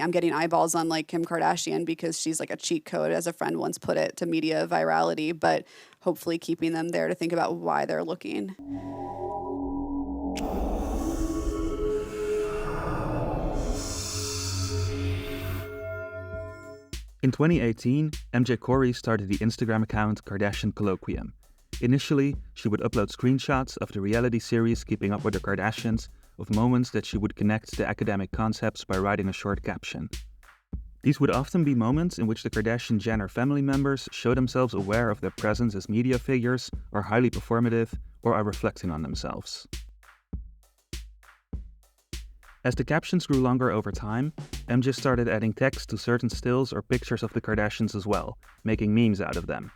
I'm getting eyeballs on like Kim Kardashian because she's like a cheat code, as a friend once put it, to media virality, but hopefully keeping them there to think about why they're looking. In 2018, MJ Corey started the Instagram account Kardashian Kolloquium. Initially, she would upload screenshots of the reality series Keeping Up with the Kardashians, of moments that she would connect to academic concepts by writing a short caption. These would often be moments in which the Kardashian-Jenner family members show themselves aware of their presence as media figures, are highly performative, or are reflecting on themselves. As the captions grew longer over time, MJ started adding text to certain stills or pictures of the Kardashians as well, making memes out of them.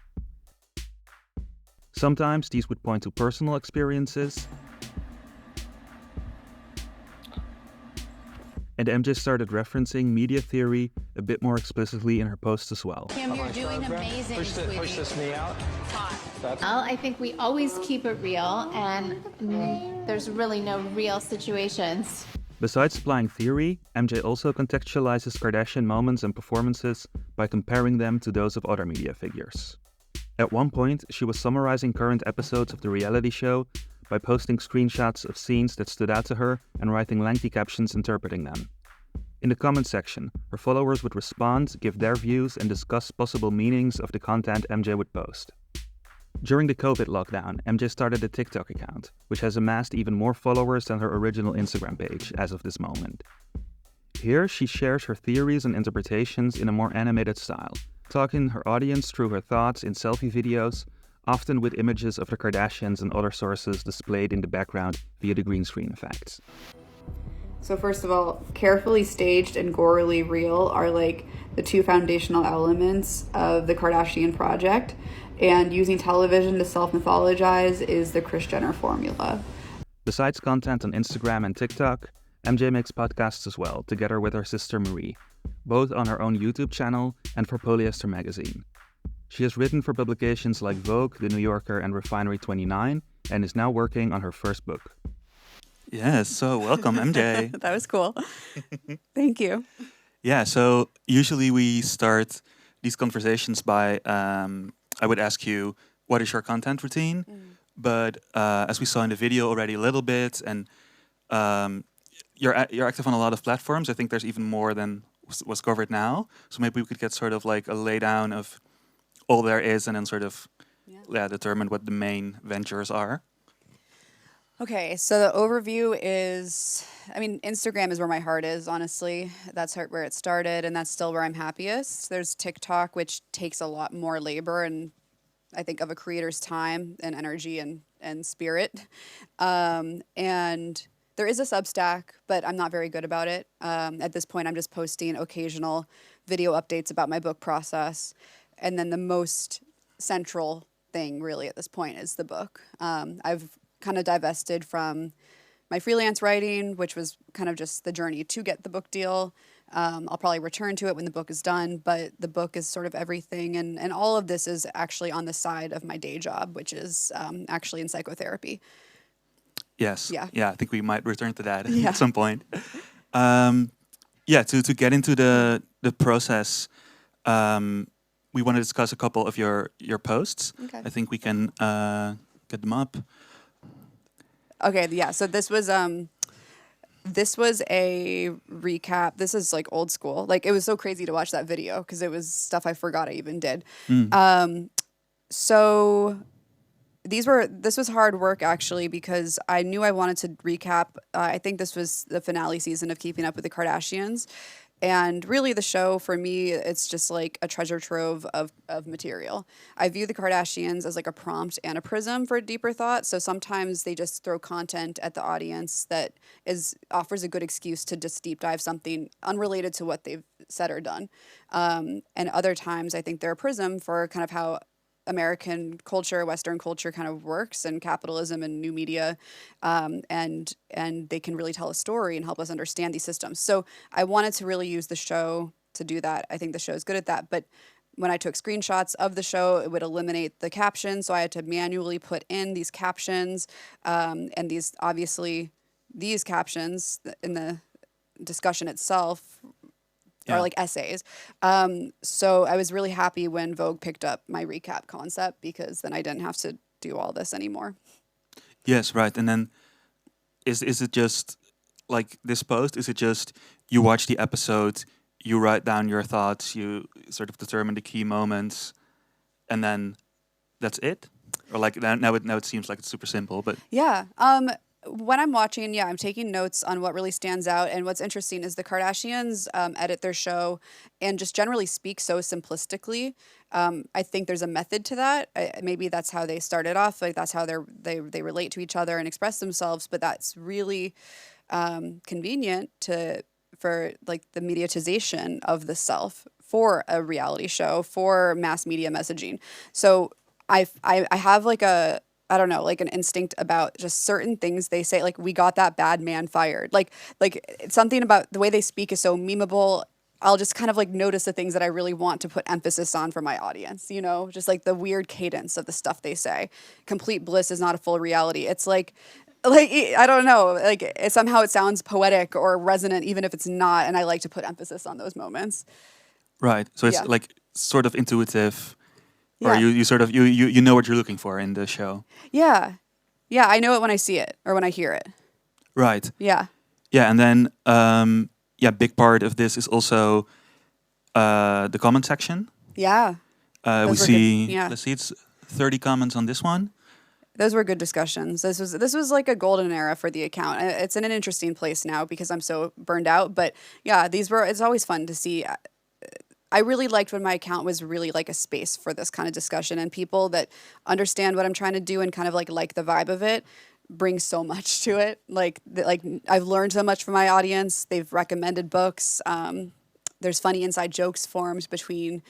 Sometimes these would point to personal experiences, and MJ started referencing media theory a bit more explicitly in her posts as well. Kim, you're doing amazing. Push this knee out. Well, I think we always keep it real, and there's really no real situations. Besides applying theory, MJ also contextualizes Kardashian moments and performances by comparing them to those of other media figures. At one point, she was summarizing current episodes of the reality show by posting screenshots of scenes that stood out to her and writing lengthy captions interpreting them. In the comment section, her followers would respond, give their views, and discuss possible meanings of the content MJ would post. During the COVID lockdown, MJ started a TikTok account, which has amassed even more followers than her original Instagram page as of this moment. Here, she shares her theories and interpretations in a more animated style, talking her audience through her thoughts in selfie videos, often with images of the Kardashians and other sources displayed in the background via the green screen effects. So first of all, carefully staged and gorily real are like the two foundational elements of the Kardashian project, and using television to self-mythologize is the Kris Jenner formula. Besides content on Instagram and TikTok, MJ makes podcasts as well, together with her sister Marie, both on her own YouTube channel and for Polyester magazine. She has written for publications like Vogue, The New Yorker, and Refinery 29, and is now working on her first book. Yes, so welcome, MJ. That was cool. Thank you. Yeah, so usually we start these conversations by, I would ask you, what is your content routine? But as we saw in the video already a little bit, and you're active on a lot of platforms. I think there's even more than was covered now. So maybe we could get sort of like a laydown of all there is, and then sort of determine what the main ventures are. Okay, so the overview is, I mean, Instagram is where my heart is, honestly. That's where it started, and that's still where I'm happiest. There's TikTok, which takes a lot more labor and I think of a creator's time and energy and spirit. And there is a Substack, but I'm not very good about it. At this point, I'm just posting occasional video updates about my book process. And then the most central thing really at this point is the book. I've kind of divested from my freelance writing, which was kind of just the journey to get the book deal. I'll probably return to it when the book is done, but the book is sort of everything. And all of this is actually on the side of my day job, which is actually in psychotherapy. Yes. Yeah, I think we might return to that at some point. To get into the process, we want to discuss a couple of your posts. Okay. I think we can get them up. Okay, yeah. So this was a recap. This is like old school. Like it was so crazy to watch that video because it was stuff I forgot I even did. So this was hard work actually because I knew I wanted to recap. I think this was the finale season of Keeping Up with the Kardashians. And really the show, for me, it's just like a treasure trove of material. I view the Kardashians as like a prompt and a prism for deeper thought. So sometimes they just throw content at the audience that offers a good excuse to just deep dive something unrelated to what they've said or done. And other times I think they're a prism for kind of how American culture, Western culture kind of works, and capitalism and new media, and they can really tell a story and help us understand these systems. So I wanted to really use the show to do that. I think the show is good at that. But when I took screenshots of the show, it would eliminate the captions, so I had to manually put in these captions, and these captions in the discussion itself or like essays. So I was really happy when Vogue picked up my recap concept, because then I didn't have to do all this anymore. Yes, right. And then is it just like this post? Is it just you watch the episode, you write down your thoughts, you sort of determine the key moments, and then that's it? Or like now it seems like it's super simple, but Yeah. When I'm watching, I'm taking notes on what really stands out. And what's interesting is the Kardashians edit their show and just generally speak so simplistically. I think there's a method to that. Maybe that's how they started off. Like that's how they relate to each other and express themselves. But that's really convenient for like the mediatization of the self for a reality show, for mass media messaging. So I have like I don't know, like an instinct about just certain things they say. Like, we got that bad man fired. Like something about the way they speak is so memeable. I'll just kind of like notice the things that I really want to put emphasis on for my audience, you know, just like the weird cadence of the stuff they say. Complete bliss is not a full reality. It's like I don't know, like somehow it sounds poetic or resonant, even if it's not. And I like to put emphasis on those moments. right. So it's like sort of intuitive. Or Yeah. you sort of you know what you're looking for in the show. Yeah. Yeah, I know it when I see it or when I hear it. Right. Yeah. Yeah, and then big part of this is also the comment section. Yeah. We Those were see good. Yeah. let's see, it's 30 comments on this one. Those were good discussions. This was like a golden era for the account. It's in an interesting place now because I'm so burned out. But yeah, it's always fun to see. I really liked when my account was really like a space for this kind of discussion, and people that understand what I'm trying to do and kind of like the vibe of it bring so much to it. Like I've learned so much from my audience. They've recommended books. There's funny inside jokes formed between,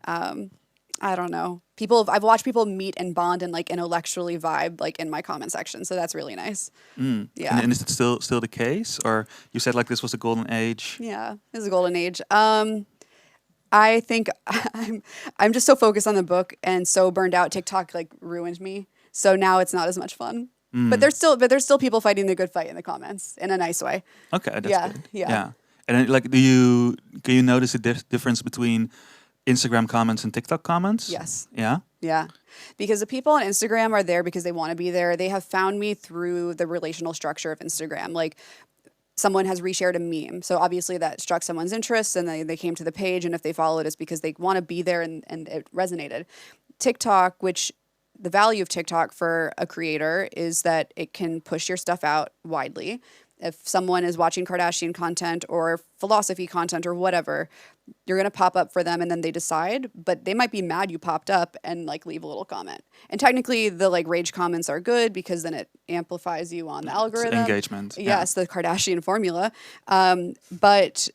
I don't know, people. I've watched people meet and bond and like intellectually vibe like in my comment section. So that's really nice. Yeah. And is it still the case, or you said like this was a golden age? Yeah, this is a golden age. I think I'm just so focused on the book and so burned out. TikTok like ruined me. So now it's not as much fun. But there's still people fighting the good fight in the comments in a nice way. Okay, that's Yeah, good. yeah. And then, like, can you notice a difference between Instagram comments and TikTok comments? Yes. Yeah. Yeah. Because the people on Instagram are there because they want to be there. They have found me through the relational structure of Instagram. Like, someone has reshared a meme. So obviously that struck someone's interest and they came to the page. And if they followed, it's because they want to be there and it resonated. TikTok, which the value of TikTok for a creator is that it can push your stuff out widely. If someone is watching Kardashian content or philosophy content or whatever, you're going to pop up for them and then they decide, but they might be mad you popped up and like leave a little comment. And technically the like rage comments are good because then it amplifies you on the algorithm. It's engagement. Yes, the Kardashian formula. But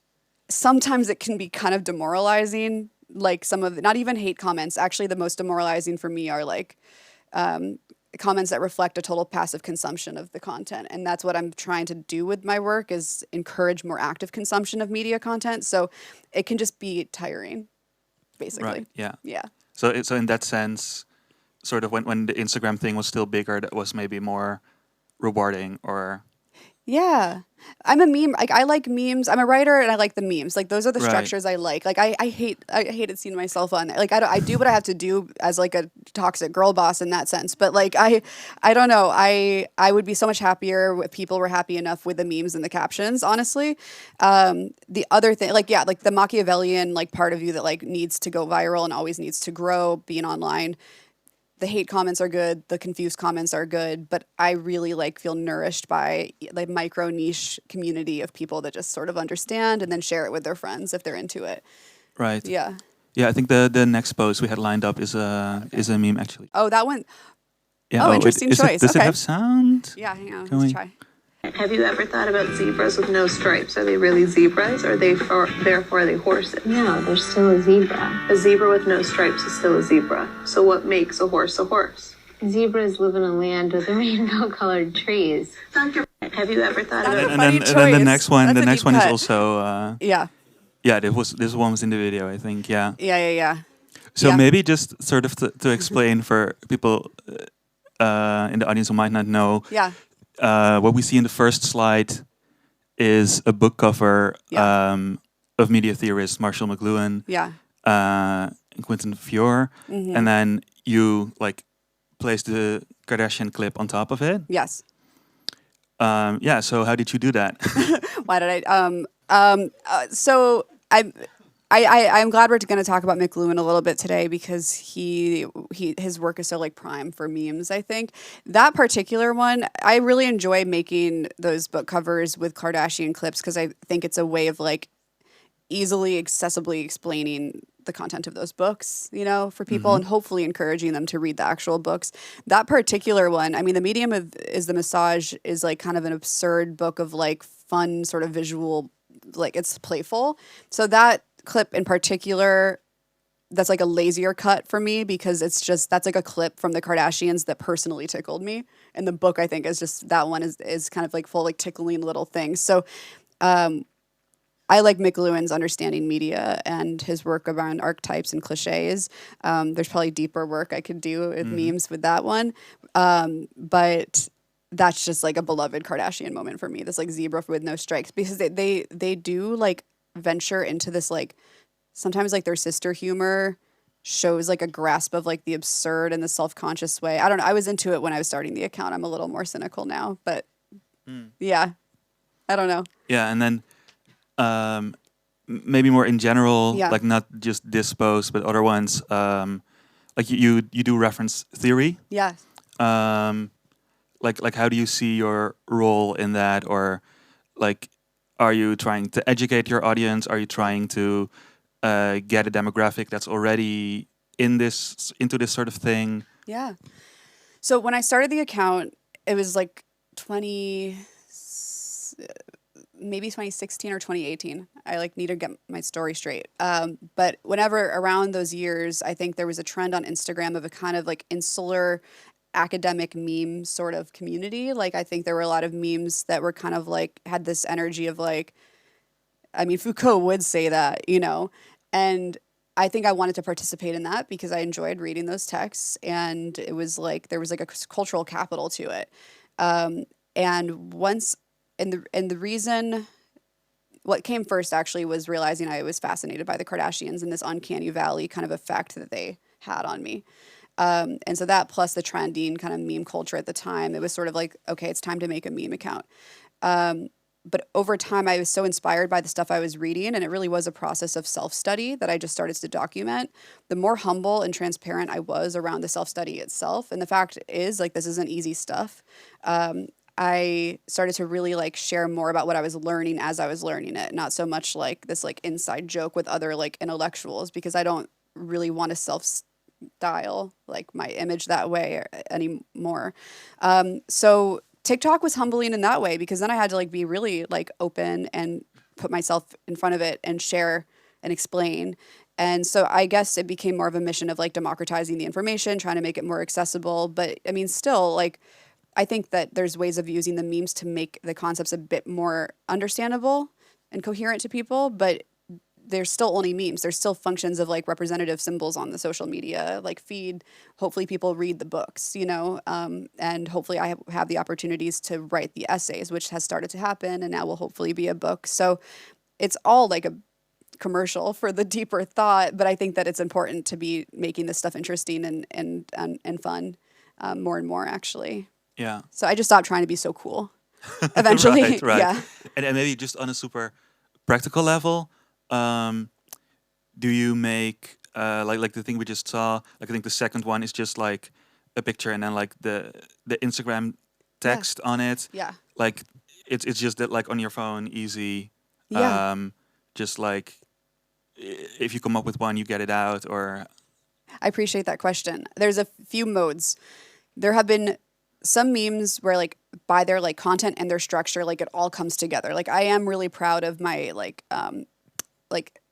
sometimes it can be kind of demoralizing. Like some of not even hate comments. Actually, the most demoralizing for me are like comments that reflect a total passive consumption of the content. And that's what I'm trying to do with my work is encourage more active consumption of media content. So it can just be tiring, basically. Right. Yeah. Yeah. So in that sense, sort of when the Instagram thing was still bigger, that was maybe more rewarding or. Yeah. I'm a meme. Like I like memes. I'm a writer and I like the memes. Like those are the Right. structures I like. Like I hated seeing myself on there. Like I do what I have to do as like a toxic girl boss in that sense. But like I don't know. I would be so much happier if people were happy enough with the memes and the captions, honestly. The other thing, like the Machiavellian like part of you that like needs to go viral and always needs to grow being online. The hate comments are good. The confused comments are good. But I really like feel nourished by like micro niche community of people that just sort of understand and then share it with their friends if they're into it. Right. Yeah. Yeah, I think the next post we had lined up is a meme actually. Oh, that one. Yeah. Oh, interesting choice. Does it Okay. have sound? Yeah, hang on. Can Let's we- try. Have you ever thought about zebras with no stripes? Are they really zebras? Or are they therefore are they horses? No, they're still a zebra. A zebra with no stripes is still a zebra. So what makes a horse a horse? Zebras live in a land with rainbow-colored trees. Dr. Have you ever thought That's about a And funny then the choice. next one, That's the a next deep one is cut. also Yeah. this one was in the video, I think. Yeah. Yeah. So Yeah. maybe just sort of to explain for people in the audience who might not know, Yeah. what we see in the first slide is a book cover Yeah. of media theorists Marshall McLuhan, Yeah. and Quentin Fiore, Mm-hmm. and then you like placed the Kardashian clip on top of it. Yes. Yeah. So how did you do that? Why did so I'm glad we're going to talk about McLuhan a little bit today because his work is so like prime for memes. I think that particular one, I really enjoy making those book covers with Kardashian clips because I think it's a way of like easily accessibly explaining the content of those books, you know, for people and hopefully encouraging them to read the actual books. That particular one, I mean, the medium of is the massage is like kind of an absurd book of like fun sort of visual, like it's playful. So that clip in particular, that's like a lazier cut for me because it's just that's like a clip from the Kardashians that personally tickled me. And the book I think is just that one is kind of like full like tickling little things. So I like McLuhan's understanding media and his work around archetypes and cliches. There's probably deeper work I could do with memes with that one. But that's just like a beloved Kardashian moment for me. This like zebra with no stripes because they do like venture into this like sometimes like their sister humor shows like a grasp of like the absurd and the self-conscious way. I don't know. I was into it when I was starting the account. I'm a little more cynical now, but yeah, I don't know. Yeah, and then maybe more in general, Yeah. like not just this post, but other ones. Like you do reference theory. Yeah. Like how do you see your role in that, or like are you trying to educate your audience? Are you trying to get a demographic that's already into this sort of thing? Yeah. So when I started the account, it was like maybe 2016 or 2018. I like need to get my story straight. But whenever around those years, I think there was a trend on Instagram of a kind of like insular academic meme sort of community. Like I think there were a lot of memes that were kind of like had this energy of like, I mean, Foucault would say that, you know, and I think I wanted to participate in that because I enjoyed reading those texts and it was like, there was like a cultural capital to it. And once, and the reason, what came first actually was realizing I was fascinated by the Kardashians and this uncanny valley kind of effect that they had on me. And so that plus the trending kind of meme culture at the time, it was sort of like, okay, it's time to make a meme account. But over time, I was so inspired by the stuff I was reading, and it really was a process of self-study that I just started to document. The more humble and transparent I was around the self-study itself, and the fact is, like, this isn't easy stuff. I started to really like share more about what I was learning as I was learning it, not so much like this like inside joke with other like intellectuals, because I don't really want to self-style like my image that way anymore. So TikTok was humbling in that way because then I had to like be really like open and put myself in front of it and share and explain. And so I guess it became more of a mission of like democratizing the information, trying to make it more accessible. But I mean, still like, I think that there's ways of using the memes to make the concepts a bit more understandable and coherent to people, but there's still only memes. There's still functions of like representative symbols on the social media, like feed. Hopefully people read the books, you know, and hopefully I have the opportunities to write the essays, which has started to happen and now will hopefully be a book. So it's all like a commercial for the deeper thought, but I think that it's important to be making this stuff interesting and fun more and more actually. Yeah. So I just stopped trying to be so cool. Eventually, right. yeah. And maybe just on a super practical level, do you make like the thing we just saw? Like I think the second one is just like a picture and then like the Instagram text on it. Yeah. Like it's just that like on your phone, easy. Yeah. Just like if you come up with one, you get it out. Or I appreciate that question. There's a few modes. There have been some memes where like by their like content and their structure, like it all comes together. Like I am really proud of my like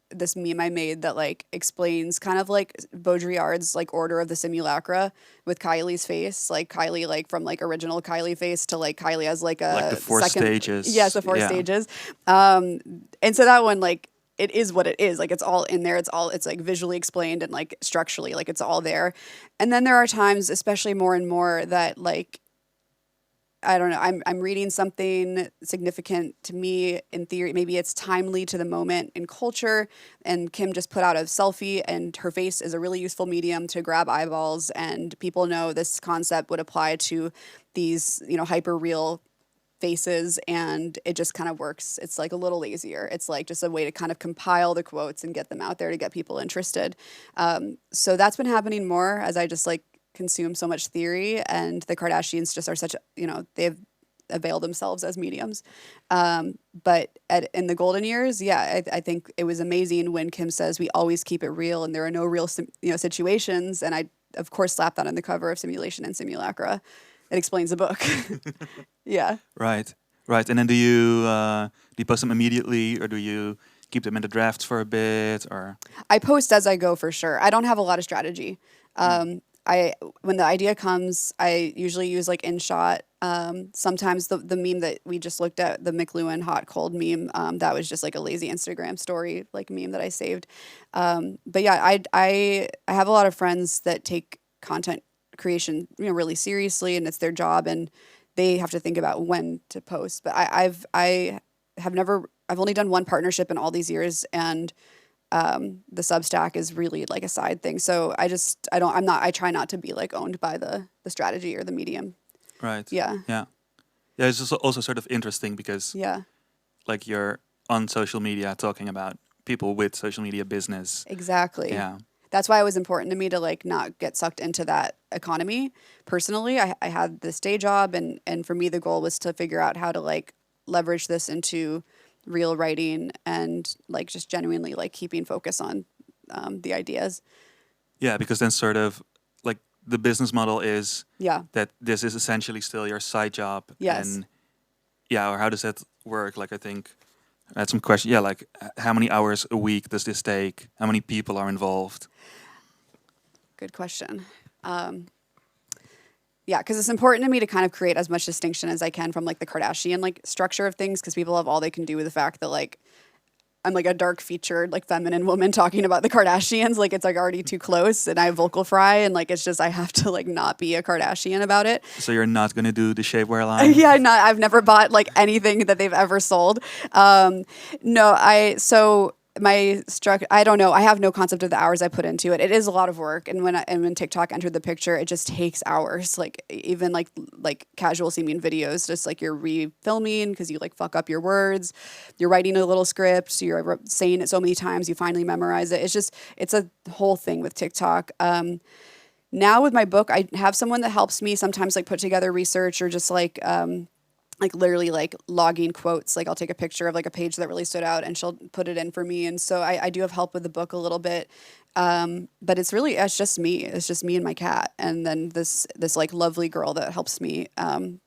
this meme I made that like explains kind of like Baudrillard's like Order of the Simulacra with Kylie's face, like Kylie like from like original Kylie face to like Kylie as like a like the four stages. Yes, the four stages. And so that one like it is what it is. Like it's all in there. It's like visually explained and like structurally, like it's all there. And then there are times, especially more and more, that like I don't know, I'm reading something significant to me in theory. Maybe it's timely to the moment in culture. And Kim just put out a selfie, and her face is a really useful medium to grab eyeballs. And people know this concept would apply to these, hyper real faces, and it just kind of works. It's like a little lazier. It's like just a way to kind of compile the quotes and get them out there to get people interested. So that's been happening more as I just like consume so much theory, and the Kardashians just are such, they've availed themselves as mediums. But in the golden years, I think it was amazing when Kim says we always keep it real and there are no real situations. And I, of course, slapped that on the cover of Simulation and Simulacra. It explains the book. Yeah. Right. And then do you post them immediately, or do you keep them in the drafts for a bit? Or I post as I go for sure. I don't have a lot of strategy. When the idea comes, I usually use like InShot. Sometimes the meme that we just looked at, the McLuhan hot cold meme, that was just like a lazy Instagram story like meme that I saved. But yeah, I have a lot of friends that take content creation really seriously, and it's their job, and they have to think about when to post. But I've only done one partnership in all these years, and the Substack is really like a side thing. So I try not to be like owned by the strategy or the medium. right. Yeah. Yeah. It's also sort of interesting because Yeah. like you're on social media talking about people with social media business. Exactly. Yeah. That's why it was important to me to like not get sucked into that economy. Personally, I had this day job, and for me the goal was to figure out how to like leverage this into real writing and like just genuinely like keeping focus on the ideas. Yeah, because then sort of like the business model is Yeah. that this is essentially still your side job. Yes. And yeah, or how does that work? Like I think I had some questions. Yeah, like how many hours a week does this take? How many people are involved? Good question. Yeah, because it's important to me to kind of create as much distinction as I can from like the Kardashian like structure of things, because people have all they can do with the fact that like I'm like a dark featured like feminine woman talking about the Kardashians. Like it's like already too close, and I vocal fry, and like it's just I have to like not be a Kardashian about it. So you're not going to do the shapewear line? Yeah, I've never bought like anything that they've ever sold. I don't know. I have no concept of the hours I put into it. It is a lot of work, and when TikTok entered the picture, it just takes hours. Like even like casual seeming videos, just like you're refilming because you like fuck up your words. You're writing a little script, you're saying it so many times you finally memorize it. It's a whole thing with TikTok. Now with my book, I have someone that helps me sometimes like put together research, or just like literally like logging quotes. Like I'll take a picture of like a page that really stood out, and she'll put it in for me. And so I do have help with the book a little bit. But it's just me. It's just me and my cat. And then this like lovely girl that helps me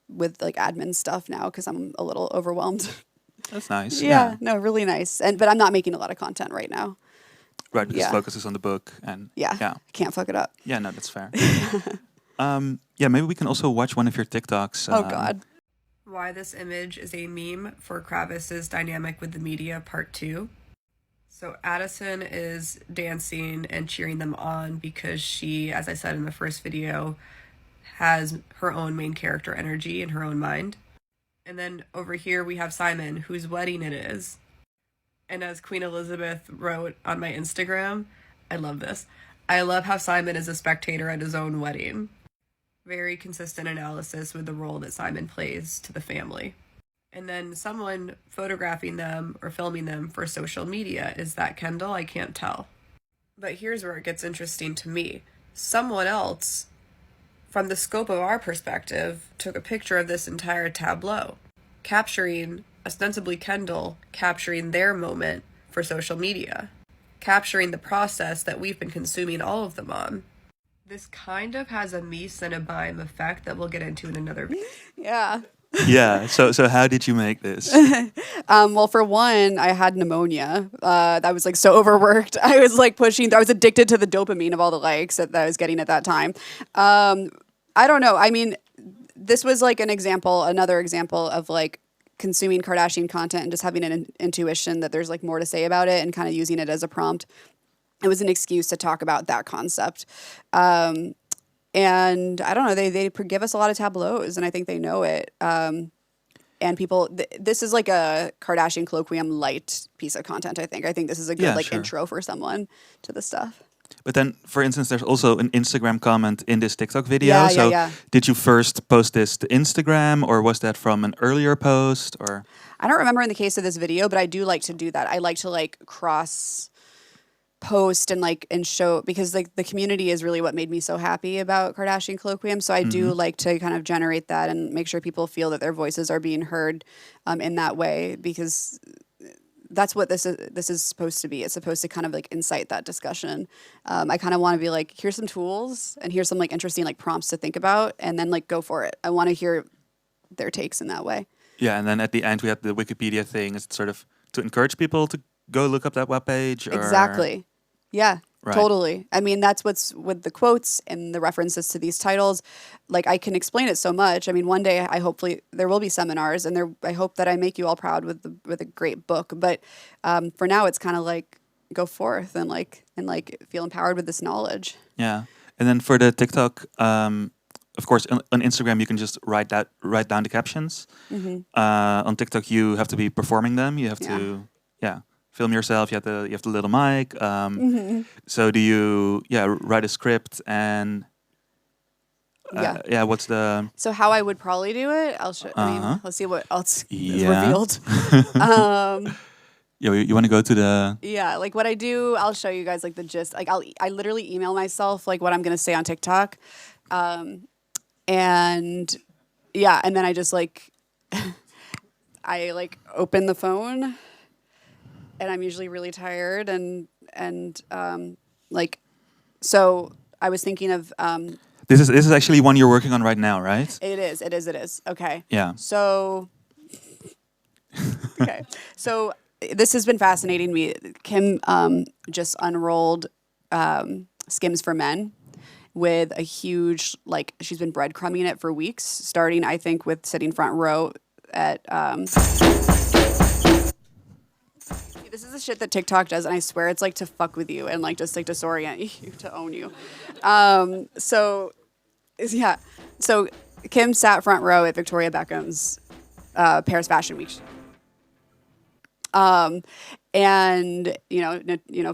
with like admin stuff now, because I'm a little overwhelmed. That's nice. Yeah, no, really nice. But I'm not making a lot of content right now. Right, because Yeah. focus is on the book. And Yeah. Yeah. Can't fuck it up. Yeah, no, that's fair. Yeah, maybe we can also watch one of your TikToks. Oh God. Why this image is a meme for Kravis's dynamic with the media, part 2. So Addison is dancing and cheering them on because she, as I said in the first video, has her own main character energy in her own mind. And then over here we have Simon, whose wedding it is. And as Queen Elizabeth wrote on my Instagram, I love this. I love how Simon is a spectator at his own wedding. Very consistent analysis with the role that Simon plays to the family. And then someone photographing them or filming them for social media. Is that Kendall? I can't tell. But here's where it gets interesting to me. Someone else, from the scope of our perspective, took a picture of this entire tableau, capturing, ostensibly Kendall, capturing their moment for social media, capturing the process that we've been consuming all of them on. This kind of has a me Cinnabime effect that we'll get into in another video. Yeah. Yeah. So how did you make this? Well, for one, I had pneumonia. I was like so overworked. I was like I was addicted to the dopamine of all the likes that I was getting at that time. I don't know. I mean, this was like another example of like consuming Kardashian content and just having an intuition that there's like more to say about it, and kind of using it as a prompt. It was an excuse to talk about that concept. and I don't know, they give us a lot of tableaus, and I think they know it. And people, this is like a Kardashian Kolloquium light piece of content. I think this is a good Sure. intro for someone to the stuff. But then, for instance, there's also an Instagram comment in this TikTok video. Yeah. Did you first post this to Instagram, or was that from an earlier post? Or I don't remember in the case of this video, but I do like to do that. I like to like cross post and show, because like the community is really what made me so happy about Kardashian Kolloquium. So I do like to kind of generate that and make sure people feel that their voices are being heard in that way, because that's what this is supposed to be. It's supposed to kind of like incite that discussion. I kind of want to be like, here's some tools and here's some like interesting like prompts to think about, and then like go for it. I want to hear their takes in that way. yeah, and then at the end we had the Wikipedia thing. It's sort of to encourage people to go look up that webpage. Exactly. Yeah, Right. totally. I mean, that's what's with the quotes and the references to these titles. Like, I can explain it so much. I mean, one day hopefully there will be seminars, and I hope that I make you all proud with a great book. But for now, it's kind of like go forth and feel empowered with this knowledge. Yeah, and then for the TikTok, of course, on Instagram you can just write down the captions. On TikTok, you have to be performing them. You have to film yourself. You have the little mic. So do you write a script and what's the So how I would probably do it, I'll show. I mean, let's see what else is Yeah. revealed. you want to go to the Yeah, like what I do, I'll show you guys like the gist. Like I literally email myself like what I'm gonna say on TikTok, and then I just like I like open the phone, and I'm usually really tired, and like so I was thinking of this is actually one you're working on right now, right? It is. Okay. Yeah. So okay. So this has been fascinating me. Kim just unrolled Skims for Men with a huge, like, she's been breadcrumbing it for weeks, starting, I think, with sitting front row at this is the shit that TikTok does, and I swear it's like to fuck with you and like just like disorient you, to own you. So Kim sat front row at Victoria Beckham's Paris Fashion Week. And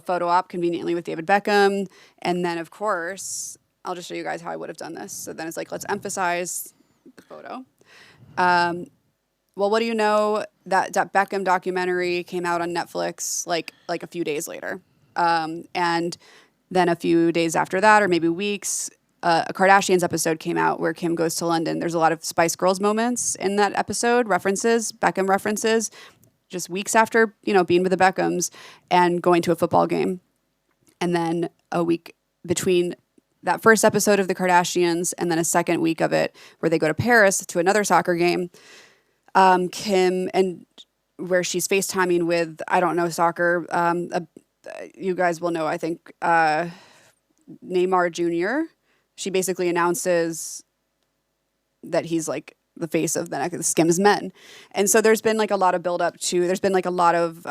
photo op conveniently with David Beckham, and then of course I'll just show you guys how I would have done this. So then it's like, let's emphasize the photo. Well, what do you know? That Beckham documentary came out on Netflix like a few days later, and then a few days after that, or maybe weeks, a Kardashians episode came out where Kim goes to London. There's a lot of Spice Girls moments in that episode, Beckham references, just weeks after being with the Beckhams and going to a football game, and then a week between that first episode of the Kardashians and then a second week of it where they go to Paris to another soccer game. Kim, and where she's FaceTiming with, I don't know soccer, you guys will know, I think, Neymar Jr. She basically announces that he's like the face of the Skims Men. And so there's been like a lot of build up to, there's been like a lot of,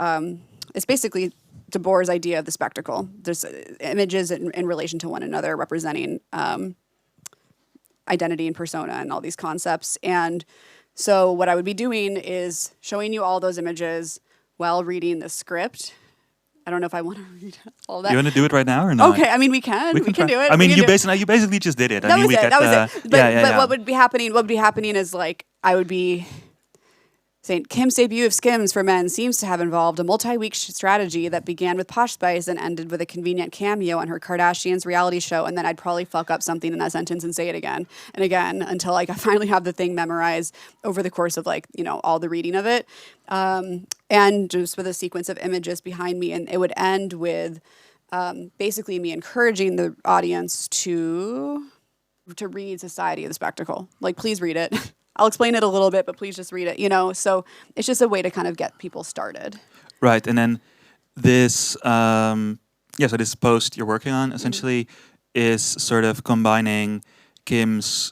it's basically DeBoer's idea of the spectacle. There's images in relation to one another representing identity and persona and all these concepts. And so what I would be doing is showing you all those images while reading the script. I don't know if I want to read all that. You want to do it right now or not? Okay, I mean we can do it. I mean you basically just did it. That was it. But what would be happening is like I would be saying Kim's debut of Skims for Men seems to have involved a multi-week strategy that began with Posh Spice and ended with a convenient cameo on her Kardashians reality show. And then I'd probably fuck up something in that sentence and say it again and again until like I finally have the thing memorized over the course of like, all the reading of it. And just with a sequence of images behind me. And it would end with basically me encouraging the audience to read Society of the Spectacle. Like, please read it. I'll explain it a little bit, but please just read it, So it's just a way to kind of get people started. Right. And then this, so this post you're working on essentially is sort of combining Kim's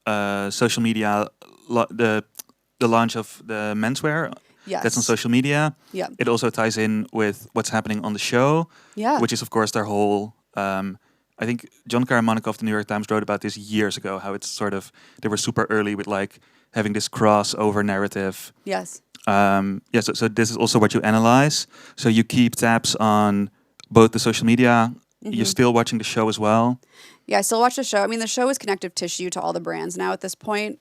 social media, the launch of the menswear. Yes. That's on social media. Yeah. It also ties in with what's happening on the show. Yeah. Which is, of course, their whole I think Jonquera and Manuka of the New York Times wrote about this years ago. How it's sort of they were super early with like having this crossover narrative. Yes. So this is also what you analyze. So you keep tabs on both the social media. You're still watching the show as well. Yeah, I still watch the show. I mean, the show is connective tissue to all the brands now at this point.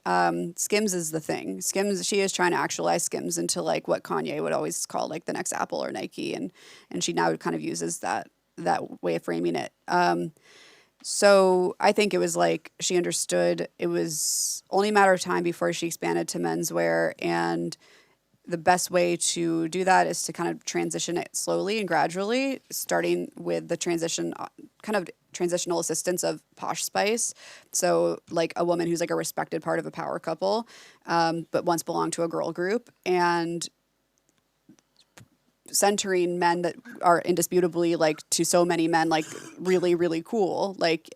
Skims is the thing. Skims, she is trying to actualize Skims into like what Kanye would always call like the next Apple or Nike, and she now kind of uses that way of framing it. So I think it was like she understood it was only a matter of time before she expanded to menswear, and the best way to do that is to kind of transition it slowly and gradually, starting with the transitional assistance of Posh Spice. So like a woman who's like a respected part of a power couple, but once belonged to a girl group, and centering men that are indisputably like to so many men like really, really cool, like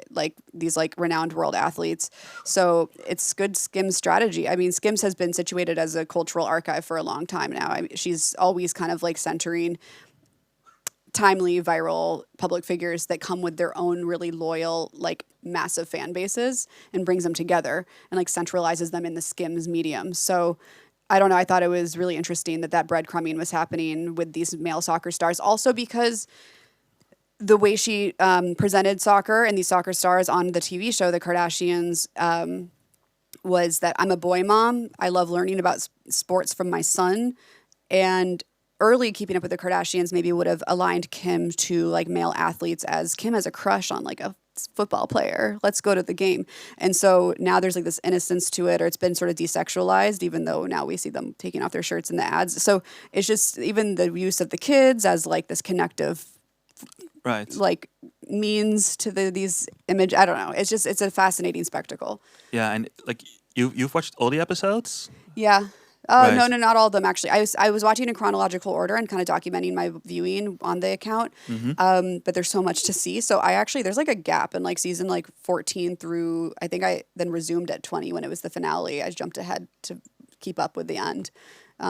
these like renowned world athletes. So it's good Skims strategy. I mean, Skims has been situated as a cultural archive for a long time now. I mean, she's always kind of like centering timely viral public figures that come with their own really loyal like massive fan bases and brings them together and like centralizes them in the Skims medium. So I don't know. I thought it was really interesting that breadcrumbing was happening with these male soccer stars. Also because the way she presented soccer and these soccer stars on the TV show, The Kardashians, was that I'm a boy mom. I love learning about sports from my son. And early Keeping Up with the Kardashians maybe would have aligned Kim to like male athletes, as Kim has a crush on like a football player. Let's go to the game. And so now there's like this innocence to it, or it's been sort of desexualized, even though now we see them taking off their shirts in the ads. So it's just even the use of the kids as like this connective, right, like means to these image. I don't know. It's a fascinating spectacle. Yeah, and like you've watched all the episodes? Yeah. Right. No, not all of them actually. I was watching in chronological order and kind of documenting my viewing on the account. But there's so much to see. So there's like a gap in like season like 14 through, I think I then resumed at 20 when it was the finale. I jumped ahead to keep up with the end.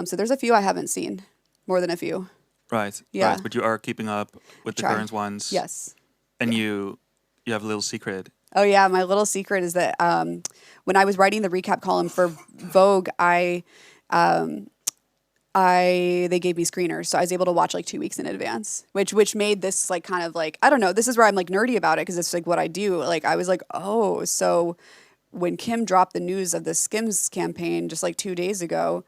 So there's a few I haven't seen, more than a few. Right. Yeah. Right. But you are keeping up with the current ones. Yes. And you have a little secret. Oh yeah, my little secret is that when I was writing the recap column for Vogue, they gave me screeners, so I was able to watch like 2 weeks in advance, which made this like kind of like, I don't know, this is where I'm like nerdy about it because it's like what I do. Like I was like, oh, so when Kim dropped the news of the Skims campaign just like 2 days ago,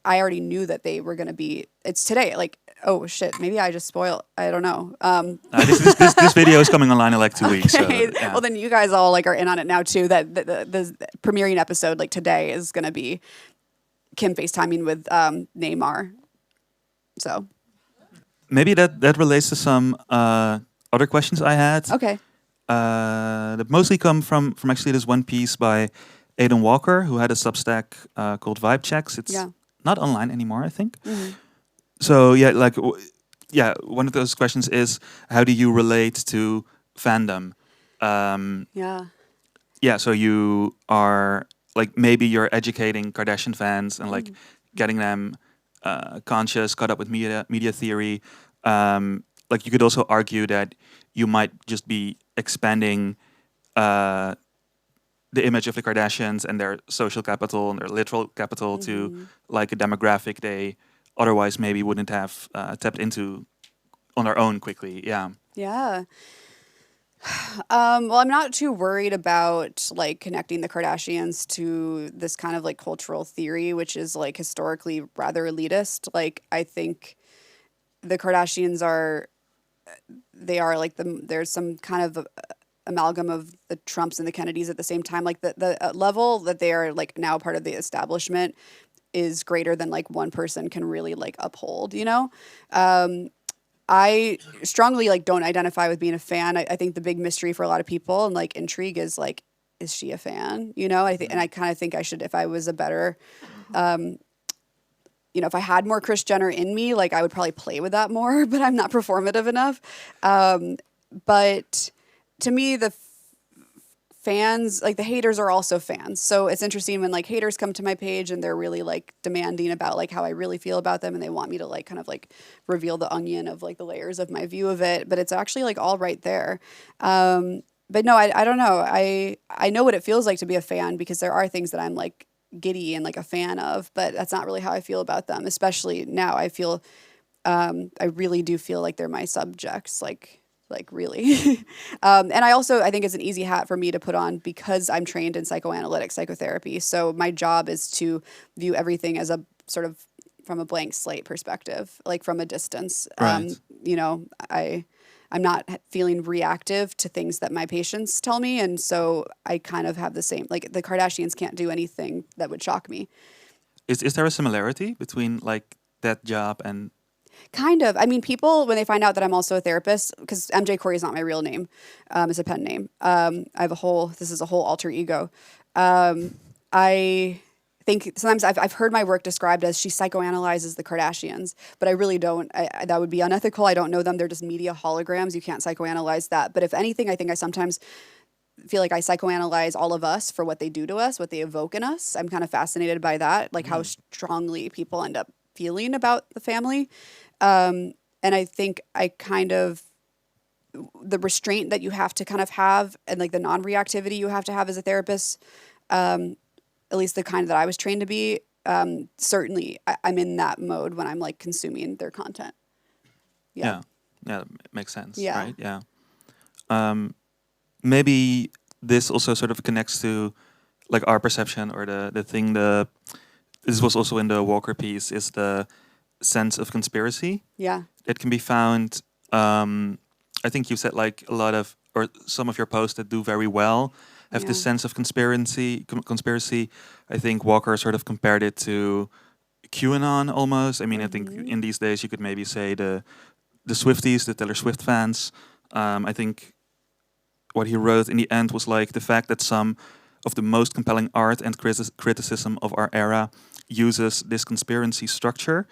I already knew that they were going to be, it's today. Like, oh shit, maybe I just spoiled, I don't know. This video is coming online in like 2 weeks. So, yeah. Well, then you guys all like are in on it now too, that the premiering episode like today is going to be Kim FaceTiming with Neymar. So maybe that relates to some other questions I had. Okay. That mostly come from actually this one piece by Aidan Walker, who had a Substack called Vibe Checks. It's not online anymore, I think. Mm-hmm. So one of those questions is, how do you relate to fandom? So you are like, maybe you're educating Kardashian fans and like getting them conscious, caught up with media theory. Like you could also argue that you might just be expanding the image of the Kardashians and their social capital and their literal capital to like a demographic they otherwise maybe wouldn't have tapped into on their own quickly. Yeah. Yeah. Well, I'm not too worried about like connecting the Kardashians to this kind of like cultural theory, which is like historically rather elitist. Like I think the Kardashians are like there's some kind of amalgam of the Trumps and the Kennedys at the same time. Like the level that they are like now part of the establishment is greater than like one person can really like uphold, you know? I strongly like don't identify with being a fan. I think the big mystery for a lot of people and like intrigue is like, is she a fan? You know, I think, and I kind of think I should, if I was a better, if I had more Kris Jenner in me, like I would probably play with that more, but I'm not performative enough. But to me, the fans, like the haters are also fans. So it's interesting when like haters come to my page and they're really like demanding about like how I really feel about them and they want me to like kind of like reveal the onion of like the layers of my view of it, but it's actually like all right there. but no, I don't know. I know what it feels like to be a fan because there are things that I'm like giddy and like a fan of, but that's not really how I feel about them. Especially now, I feel I really do feel like they're my subjects, like really. And I think it's an easy hat for me to put on because I'm trained in psychoanalytic psychotherapy. So my job is to view everything as a sort of from a blank slate perspective, like from a distance. Right. You know, I'm not feeling reactive to things that my patients tell me. And so I kind of have the same, like the Kardashians can't do anything that would shock me. Is there a similarity between like that job and Kind of. I mean, people, when they find out that I'm also a therapist, because MJ Corey is not my real name, it's a pen name. This is a whole alter ego. I think sometimes I've heard my work described as she psychoanalyzes the Kardashians, but I really don't. That would be unethical. I don't know them. They're just media holograms. You can't psychoanalyze that. But if anything, I think I sometimes feel like I psychoanalyze all of us for what they do to us, what they evoke in us. I'm kind of fascinated by that, like how strongly people end up feeling about the family. And I think I kind of, the restraint that you have to kind of have and like the non-reactivity you have to have as a therapist, at least the kind that I was trained to be, certainly I'm in that mode when I'm like consuming their content. yeah, that makes sense. Yeah. Right. Yeah. Maybe this also sort of connects to like our perception or the thing. This was also in the Walker piece. Is the sense of conspiracy? Yeah. It can be found. I think you said like a lot of or some of your posts that do very well have this sense of conspiracy. I think Walker sort of compared it to QAnon almost. I mean, I think in these days you could maybe say the Swifties, the Taylor Swift fans. I think what he wrote in the end was like the fact that some of the most compelling art and criticism of our era uses this conspiracy structure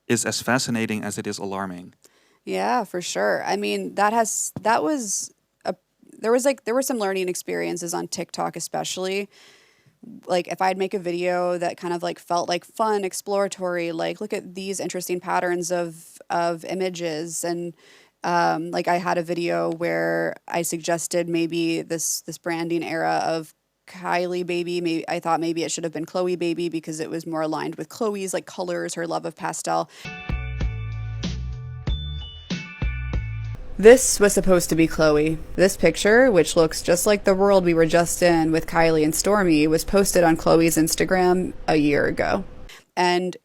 is as fascinating as it is alarming. Yeah, for sure. I mean, there were some learning experiences on TikTok, especially. Like if I'd make a video that kind of like felt like fun, exploratory, like look at these interesting patterns of images, and like I had a video where I suggested maybe this branding era of Kylie baby. Maybe I thought maybe it should have been Chloe baby because it was more aligned with Chloe's like colors, her love of pastel. This was supposed to be Chloe. This picture, which looks just like the world we were just in with Kylie and Stormi, was posted on Chloe's Instagram a year ago. And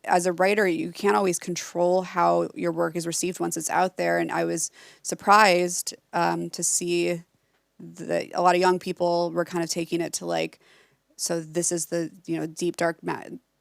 as a writer, you can't always control how your work is received once it's out there. And I was surprised to see that a lot of young people were kind of taking it to like, so this is the, deep, dark,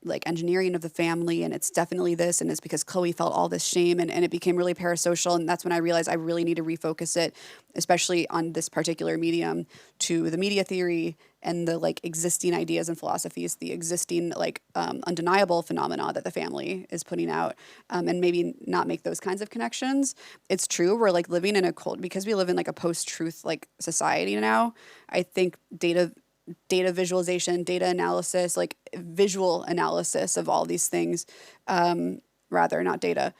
like engineering of the family, and it's definitely this, and it's because Chloe felt all this shame, and it became really parasocial. And that's when I realized I really need to refocus it, especially on this particular medium, to the media theory and the like existing ideas and philosophies, the existing like undeniable phenomena that the family is putting out, and maybe not make those kinds of connections. It's true, we're like living in a cult because we live in like a post-truth like society now. I think data visualization, data analysis, like visual analysis of all these things, rather not data,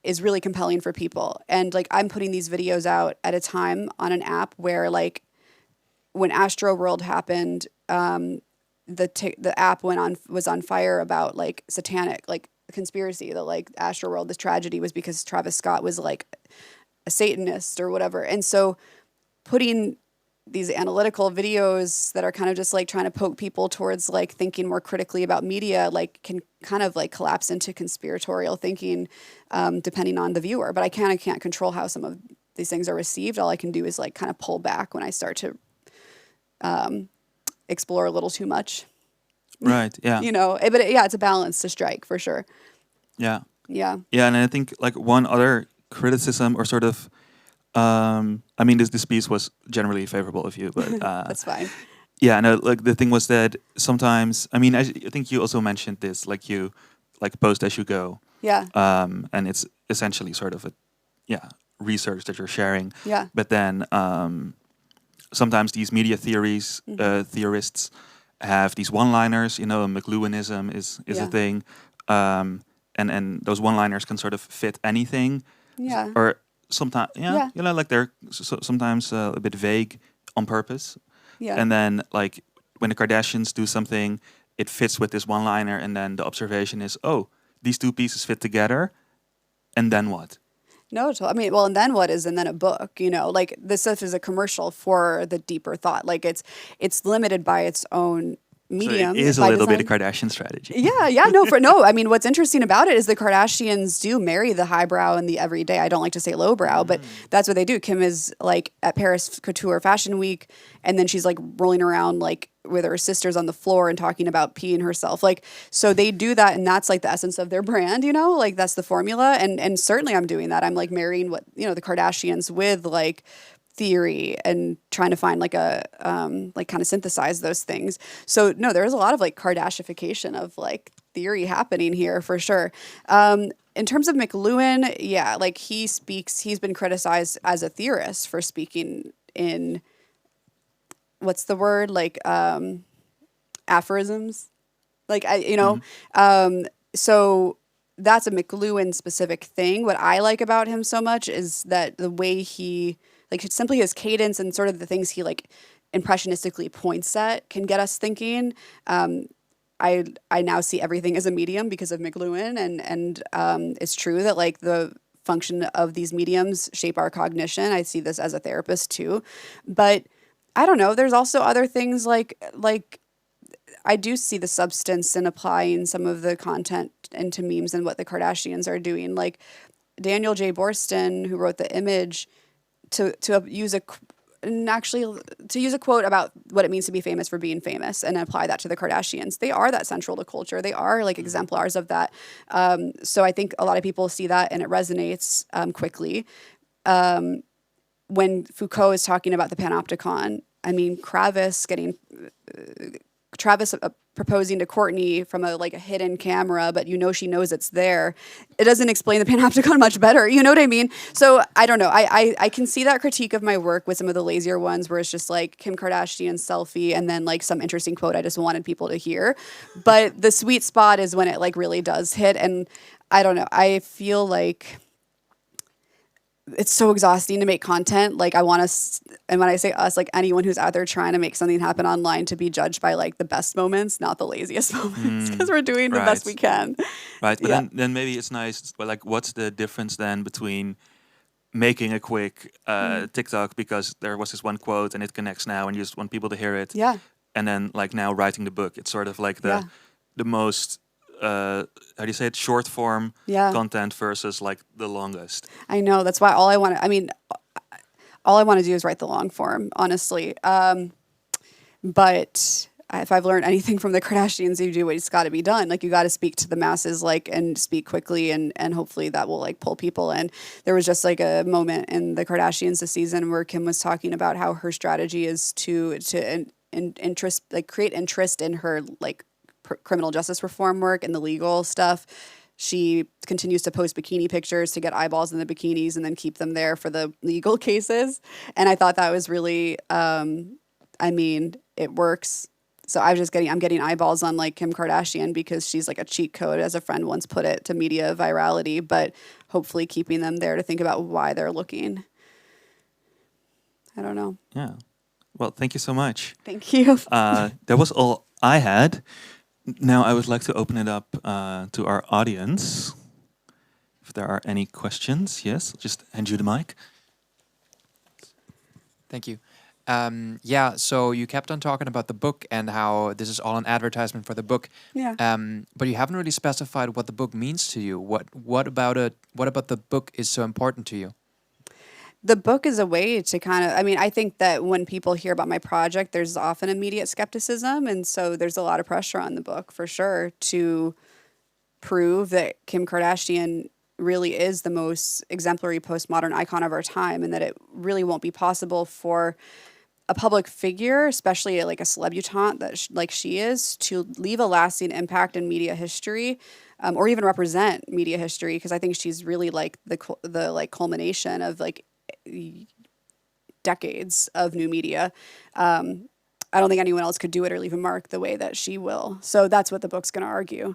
is really compelling for people. And like I'm putting these videos out at a time on an app where like when Astro World happened, the app was on fire about like satanic, like conspiracy that like Astro World, this tragedy was because Travis Scott was like a Satanist or whatever. And so putting these analytical videos that are kind of just like trying to poke people towards like thinking more critically about media, like can kind of like collapse into conspiratorial thinking, depending on the viewer. But I can't control how some of these things are received. All I can do is like kind of pull back when I start to explore a little too much. Right. Yeah. But yeah, it's a balance to strike for sure. Yeah. Yeah. Yeah, and I think like one other criticism or sort of I mean, this piece was generally favorable of you, but that's fine. Yeah, no. Like the thing was that sometimes, I mean, I think you also mentioned this, like you, like post as you go. Yeah. And it's essentially sort of research that you're sharing. Yeah. But then sometimes these media theorists have these one-liners. McLuhanism is a thing, and those one-liners can sort of fit anything. Yeah. Or sometimes, Yeah. you know, like they're sometimes a bit vague on purpose. Yeah. And then like when the Kardashians do something, it fits with this one-liner, and then the observation is, oh, these two pieces fit together, and then what? No, I mean, well, and then what is, and then a book, you know, like this stuff is a commercial for the deeper thought. Like it's limited by its own medium. So it is a by little bit design. of Kardashian strategy. Yeah, no. I mean, what's interesting about it is the Kardashians do marry the highbrow and the everyday. I don't like to say lowbrow, but that's what they do. Kim is like at Paris Couture Fashion Week, and then she's like rolling around like with her sisters on the floor and talking about peeing herself. Like, so they do that, and that's like the essence of their brand, you know, like that's the formula. And certainly I'm doing that. I'm like marrying what, you know, the Kardashians with like theory and trying to find like a like kind of synthesize those things. So no, there's a lot of like Kardashification of like theory happening here for sure. In terms of McLuhan, yeah, like he's been criticized as a theorist for speaking in, what's the word, like aphorisms, like so that's a McLuhan specific thing. What I like about him so much is that the way he, like, simply his cadence and sort of the things he like impressionistically points at can get us thinking. I now see everything as a medium because of McLuhan, and it's true that like the function of these mediums shape our cognition. I see this as a therapist too, but I don't know. There's also other things like I do see the substance in applying some of the content into memes and what the Kardashians are doing. Like Daniel J. Borston, who wrote The Image, to use a quote about what it means to be famous for being famous and apply that to the Kardashians. They are that central to culture. They are like exemplars of that. So I think a lot of people see that and it resonates quickly. When Foucault is talking about the panopticon, I mean, Travis proposing to Courtney from a hidden camera, but you know she knows it's there. It doesn't explain the panopticon much better. You know what I mean? So I don't know. I can see that critique of my work with some of the lazier ones where it's just like Kim Kardashian selfie and then like some interesting quote I just wanted people to hear. But the sweet spot is when it like really does hit. And I don't know. I feel like it's so exhausting to make content. Like I want us, and when I say us, like anyone who's out there trying to make something happen online, to be judged by like the best moments, not the laziest moments, because we're doing the best we can. Right, but then maybe it's nice. But like, what's the difference then between making a quick TikTok because there was this one quote and it connects now and you just want people to hear it, and then like now writing the book? It's sort of like the most how do you say it, short form content versus like the longest. I know, that's why all I want to do is write the long form, honestly. But if I've learned anything from the Kardashians, you do what's got to be done. Like you got to speak to the masses, like, and speak quickly, and hopefully that will like pull people in. There was just like a moment in the Kardashians this season where Kim was talking about how her strategy is to create interest in her like criminal justice reform work and the legal stuff. She continues to post bikini pictures to get eyeballs in the bikinis and then keep them there for the legal cases. And I thought that was really, it works. So I'm getting eyeballs on like Kim Kardashian because she's like a cheat code, as a friend once put it, to media virality, but hopefully keeping them there to think about why they're looking. I don't know. Yeah. Well, thank you so much. Thank you. That was all I had. Now I would like to open it up to our audience. If there are any questions, yes, I'll just hand you the mic. Thank you. So you kept on talking about the book and how this is all an advertisement for the book. Yeah. But you haven't really specified what the book means to you. What about the book is so important to you? The book is a way to kind of, I think that when people hear about my project, there's often immediate skepticism. And so there's a lot of pressure on the book, for sure, to prove that Kim Kardashian really is the most exemplary postmodern icon of our time, and that it really won't be possible for a public figure, especially like a celebutante that she is, to leave a lasting impact in media history, or even represent media history, because I think she's really like the like culmination of like decades of new media. I don't think anyone else could do it or leave a mark the way that she will. So that's what the book's going to argue.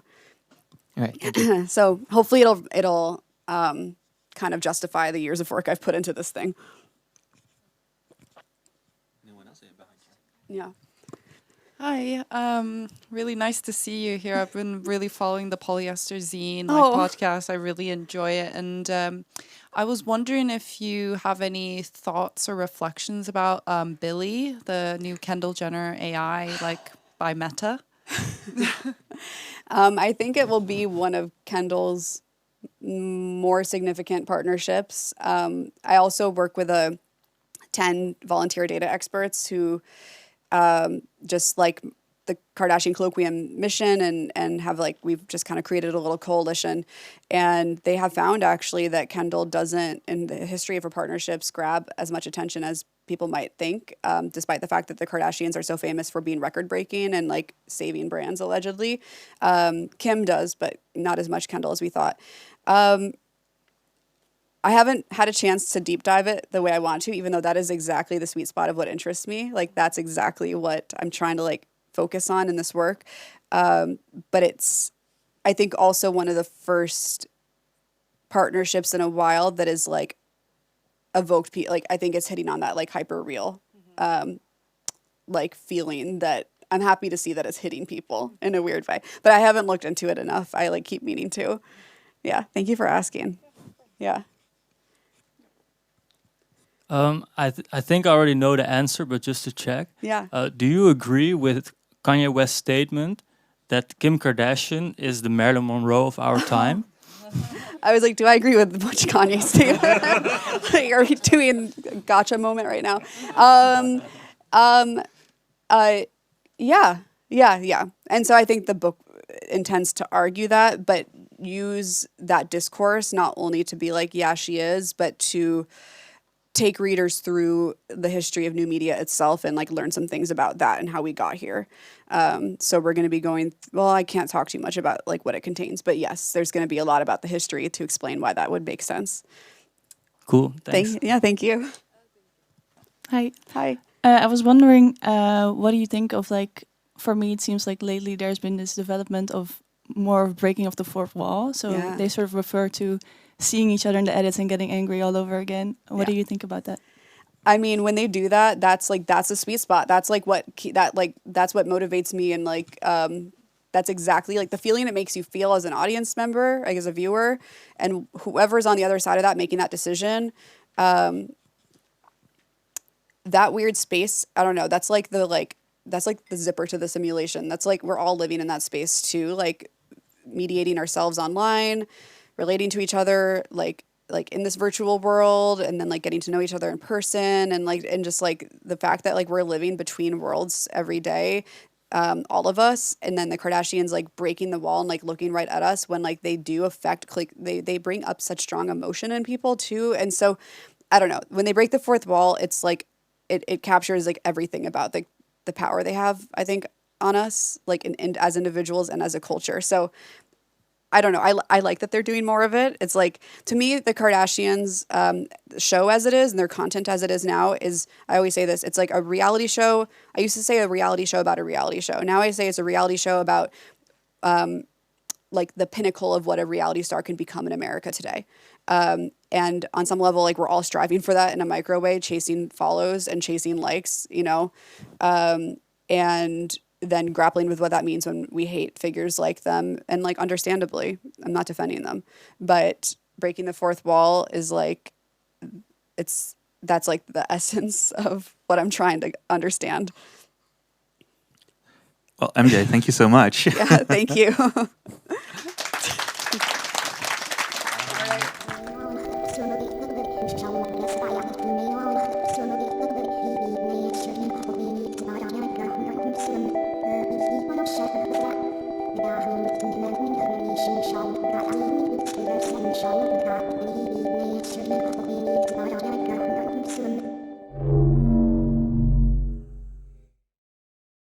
All right. So hopefully it'll kind of justify the years of work I've put into this thing. Anyone else behind you? Yeah. Hi, really nice to see you here. I've been really following the Polyester Zine Oh. podcast. I really enjoy it. And I was wondering if you have any thoughts or reflections about Billy, the new Kendall Jenner AI, like by Meta. I think it will be one of Kendall's more significant partnerships. I also work with 10 volunteer data experts who just like the Kardashian Kolloquium mission and have like, we've just kind of created a little coalition, and they have found actually that Kendall doesn't, in the history of her partnerships, grab as much attention as people might think, despite the fact that the Kardashians are so famous for being record breaking and like saving brands allegedly. Kim does, but not as much Kendall as we thought. I haven't had a chance to deep dive it the way I want to, even though that is exactly the sweet spot of what interests me. Like that's exactly what I'm trying to like focus on in this work. But it's, I think, also one of the first partnerships in a while that is like evoked, like I think it's hitting on that like hyper real, like feeling that I'm happy to see that it's hitting people in a weird way. But I haven't looked into it enough. I like keep meaning to. Yeah. Thank you for asking. Yeah. I think I already know the answer, but just to check. Yeah. Do you agree with Kanye West's statement that Kim Kardashian is the Marilyn Monroe of our time? I was like, do I agree with what Kanye statement? Like, are we doing a gotcha moment right now? Yeah. And so I think the book intends to argue that, but use that discourse not only to be like, yeah, she is, but to take readers through the history of new media itself and like learn some things about that and how we got here. So we're going to be going, well, I can't talk too much about like what it contains, but yes, there's going to be a lot about the history to explain why that would make sense. Cool. Thanks. Thank you. Hi. Hi. I was wondering, what do you think of like, for me, it seems like lately there's been this development of more of breaking of the fourth wall. So Yeah. they sort of refer to seeing each other in the edits and getting angry all over again. What do you think about that? I mean, when they do that, that's a sweet spot. That's like that's what motivates me. And like, that's exactly like the feeling it makes you feel as an audience member, like as a viewer, and whoever's on the other side of that, making that decision. That weird space, I don't know. That's like the zipper to the simulation. That's like, we're all living in that space too, like mediating ourselves online, relating to each other, like in this virtual world, and then like getting to know each other in person, and just like the fact that like we're living between worlds every day, all of us, and then the Kardashians like breaking the wall and like looking right at us when like they do affect, like they bring up such strong emotion in people too. And so I don't know, when they break the fourth wall, it's like it captures like everything about the power they have, I think, on us, like in as individuals and as a culture. So I don't know. I like that they're doing more of it. It's like, to me, the Kardashians show as it is and their content as it is now is, I always say this, it's like a reality show. I used to say a reality show about a reality show. Now I say it's a reality show about like the pinnacle of what a reality star can become in America today. And on some level, like we're all striving for that in a micro way, chasing follows and chasing likes, you know, and then grappling with what that means when we hate figures like them. And like, understandably, I'm not defending them, but breaking the fourth wall is like, that's like the essence of what I'm trying to understand. Well, MJ, thank you so much. Yeah, thank you. Show.